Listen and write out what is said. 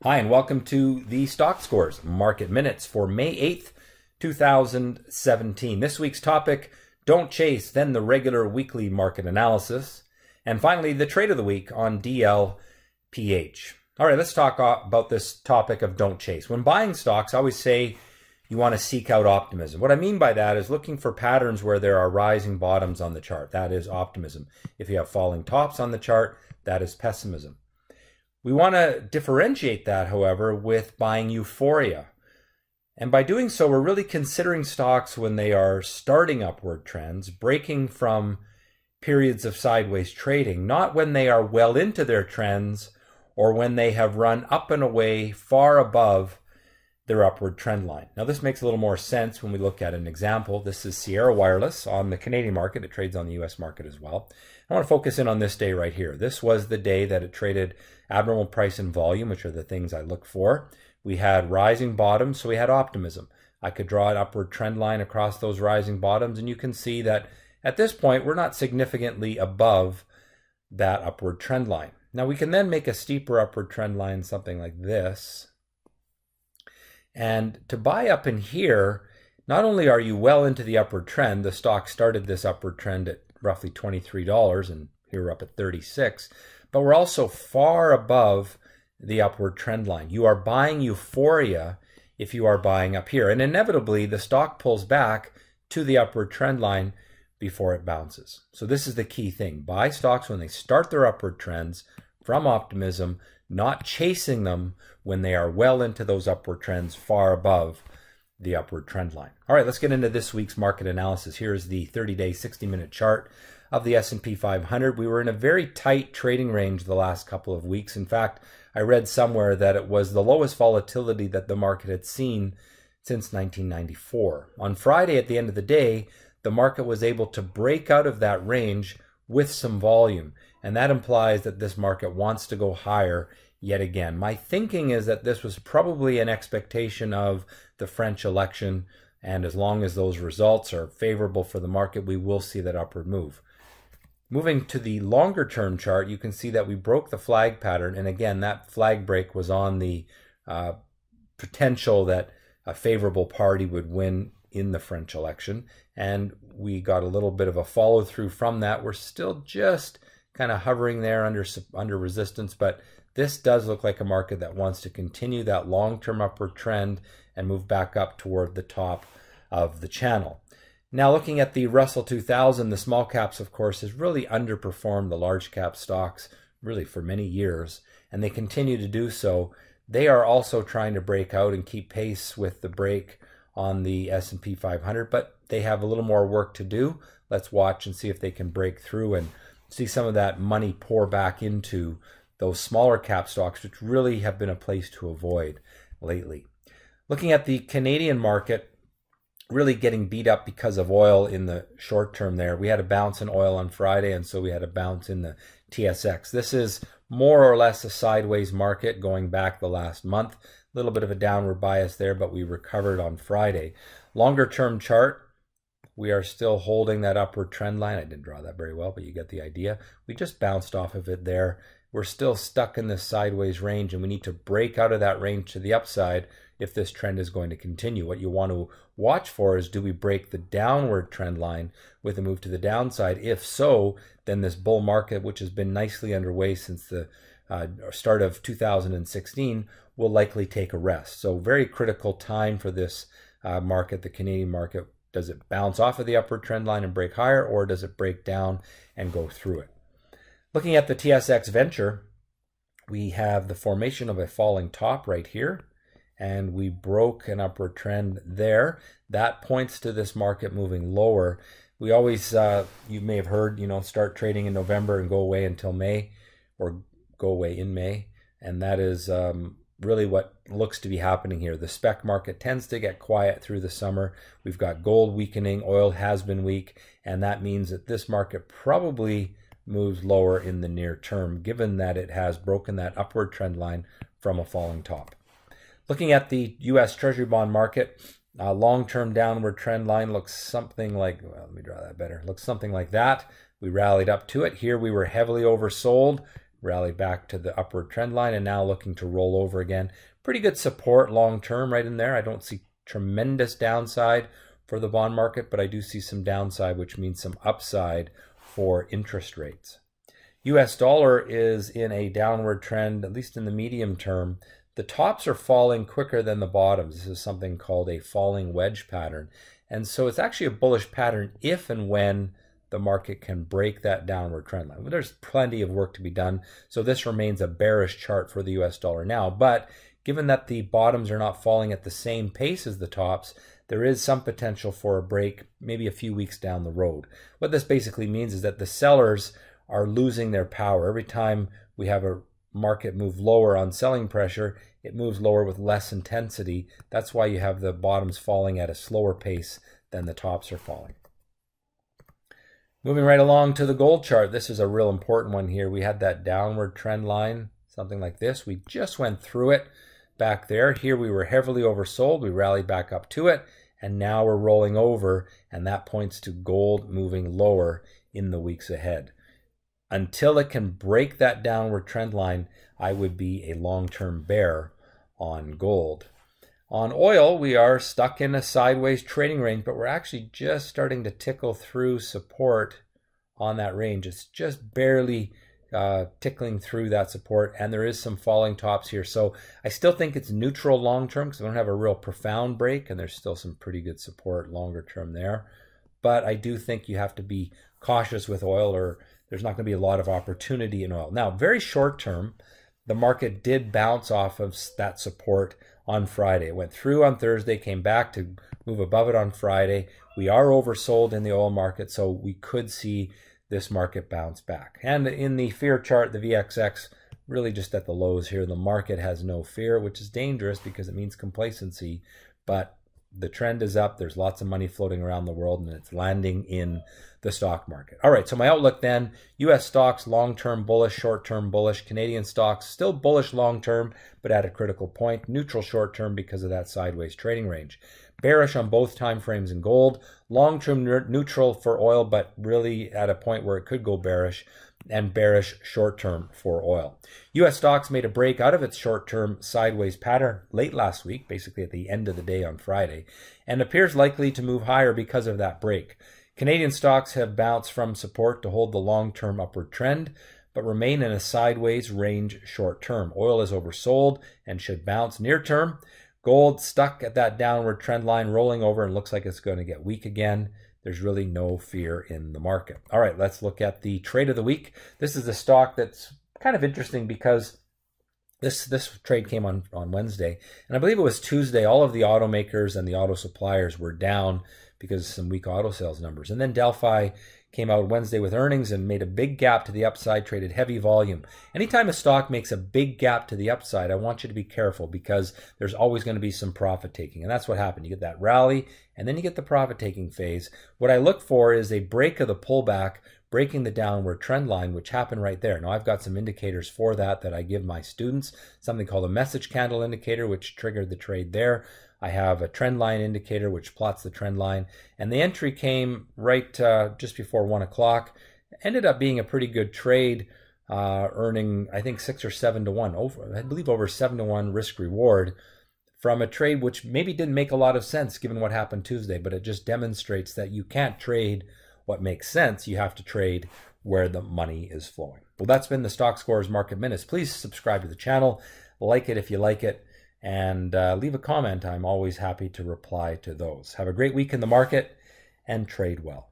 Hi, and welcome to the Stockscores Market Minutes for May 8th, 2017. This week's topic, don't chase, then the regular weekly market analysis. And finally, the trade of the week on DLPH. All right, let's talk about this topic of don't chase. When buying stocks, I always say you want to seek out optimism. What I mean by that is looking for patterns where there are rising bottoms on the chart. That is optimism. If you have falling tops on the chart, that is pessimism. We want to differentiate that, however, with buying euphoria. And by doing so, we're really considering stocks when they are starting upward trends, breaking from periods of sideways trading, not when they are well into their trends or when they have run up and away far above their upward trend line. Now, this makes a little more sense when we look at an example. This is Sierra Wireless on the Canadian market. It trades on the US market as well. I want to focus in on this day right here. This was the day that it traded abnormal price and volume, which are the things I look for. We had rising bottoms, so we had optimism. I could draw an upward trend line across those rising bottoms, and you can see that at this point, we're not significantly above that upward trend line. Now, we can then make a steeper upward trend line, something like this. And to buy up in here, not only are you well into the upward trend, the stock started this upward trend at roughly $23, and here we're up at 36, but we're also far above the upward trend line. You are buying euphoria if you are buying up here, and inevitably the stock pulls back to the upward trend line before it bounces. So this is the key thing. Buy stocks when they start their upward trends from optimism, not chasing them when they are well into those upward trends far above the upward trend line. All right, let's get into this week's market analysis. Here's the 30-day, 60-minute chart of the S&P 500. We were in a very tight trading range the last couple of weeks. In fact, I read somewhere that it was the lowest volatility that the market had seen since 1994. On Friday, at the end of the day, the market was able to break out of that range with some volume, and that implies that this market wants to go higher yet again. My thinking is that this was probably an expectation of the French election, and as long as those results are favorable for the market, we will see that upward move. Moving to the longer term chart, you can see that we broke the flag pattern, and again, that flag break was on the potential that a favorable party would win in the French election, and we got a little bit of a follow through from that. We're still just kind of hovering there under resistance, but this does look like a market that wants to continue that long-term upward trend and move back up toward the top of the channel. Now, looking at the Russell 2000, the small caps, of course, has really underperformed the large cap stocks really for many years, and they continue to do so. They are also trying to break out and keep pace with the break on the S&P 500, but they have a little more work to do. Let's watch and see if they can break through and see some of that money pour back into those smaller cap stocks, which really have been a place to avoid lately. Looking at the Canadian market, really getting beat up because of oil in the short term there. We had a bounce in oil on Friday, and so we had a bounce in the TSX. This is more or less a sideways market going back the last month. A little bit of a downward bias there, but we recovered on Friday. Longer term chart, we are still holding that upward trend line. I didn't draw that very well, but you get the idea. We just bounced off of it there. We're still stuck in this sideways range, and we need to break out of that range to the upside if this trend is going to continue. What you want to watch for is, do we break the downward trend line with a move to the downside? If so, then this bull market, which has been nicely underway since the start of 2016, will likely take a rest. So very critical time for this market, the Canadian market. Does it bounce off of the upward trend line and break higher, or does it break down and go through it? Looking at the TSX Venture, we have the formation of a falling top right here, and we broke an upward trend there. That points to this market moving lower. We always, you may have heard, start trading in November and go away until May, or go away in May, and that is really what looks to be happening here. The spec market tends to get quiet through the summer. We've got gold weakening, oil has been weak, and that means that this market probably moves lower in the near term, given that it has broken that upward trend line from a falling top. Looking at the US Treasury bond market, long-term downward trend line looks something like, let me draw that better, looks something like that. We rallied up to it. Here we were heavily oversold, rally back to the upward trend line, and now looking to roll over again. Pretty good support long term right in there. I don't see tremendous downside for the bond market, but I do see some downside, which means some upside for interest rates. US dollar is in a downward trend, at least in the medium term. The tops are falling quicker than the bottoms. This is something called a falling wedge pattern. And so it's actually a bullish pattern if and when the market can break that downward trend line. Well, there's plenty of work to be done. So this remains a bearish chart for the US dollar now. But given that the bottoms are not falling at the same pace as the tops, there is some potential for a break maybe a few weeks down the road. What this basically means is that the sellers are losing their power. Every time we have a market move lower on selling pressure, it moves lower with less intensity. That's why you have the bottoms falling at a slower pace than the tops are falling. Moving right along to the gold chart, this is a real important one here. We had that downward trend line, something like this. We just went through it back there. Here we were heavily oversold. We rallied back up to it, and now we're rolling over, and that points to gold moving lower in the weeks ahead. Until it can break that downward trend line, I would be a long-term bear on gold. On oil, we are stuck in a sideways trading range, but we're actually just starting to tickle through support on that range. It's just barely tickling through that support, and there is some falling tops here. So I still think it's neutral long-term because I don't have a real profound break, and there's still some pretty good support longer-term there. But I do think you have to be cautious with oil, or there's not going to be a lot of opportunity in oil. Now, very short-term, the market did bounce off of that support on Friday. It went through on Thursday, came back to move above it on Friday. We are oversold in the oil market, so we could see this market bounce back. And in the fear chart, the VXX, really just at the lows here. The market has no fear, which is dangerous because it means complacency, but the trend is up. There's lots of money floating around the world, and it's landing in the stock market. All right, so my outlook then, U.S. stocks long-term bullish, short-term bullish. Canadian stocks still bullish long-term, but at a critical point. Neutral short-term because of that sideways trading range. Bearish on both time frames in gold. Long-term neutral for oil, but really at a point where it could go bearish. And bearish short-term for oil. U.S. stocks made a break out of its short-term sideways pattern late last week, basically at the end of the day on Friday, and appears likely to move higher because of that break. Canadian stocks have bounced from support to hold the long-term upward trend, but remain in a sideways range short-term. Oil is oversold and should bounce near-term. Gold stuck at that downward trend line, rolling over, and looks like it's going to get weak again. There's really no fear in the market. All right, let's look at the trade of the week. This is a stock that's kind of interesting because this trade came on Wednesday, and I believe it was Tuesday. All of the automakers and the auto suppliers were down because of some weak auto sales numbers. And then Delphi came out Wednesday with earnings and made a big gap to the upside, traded heavy volume. Anytime a stock makes a big gap to the upside, I want you to be careful because there's always going to be some profit taking. And that's what happened. You get that rally, and then you get the profit taking phase. What I look for is a break of the pullback, breaking the downward trend line, which happened right there. Now, I've got some indicators for that I give my students, something called a message candle indicator, which triggered the trade there. I have a trend line indicator, which plots the trend line. And the entry came right just before 1 o'clock. Ended up being a pretty good trade, earning, I think, 6 or 7 to 1. I believe over 7 to 1 risk reward from a trade which maybe didn't make a lot of sense given what happened Tuesday, but it just demonstrates that you can't trade what makes sense. You have to trade where the money is flowing. Well, that's been the Stockscores Market Minutes. Please subscribe to the channel, like it if you like it, and leave a comment. I'm always happy to reply to those. Have a great week in the market and trade well.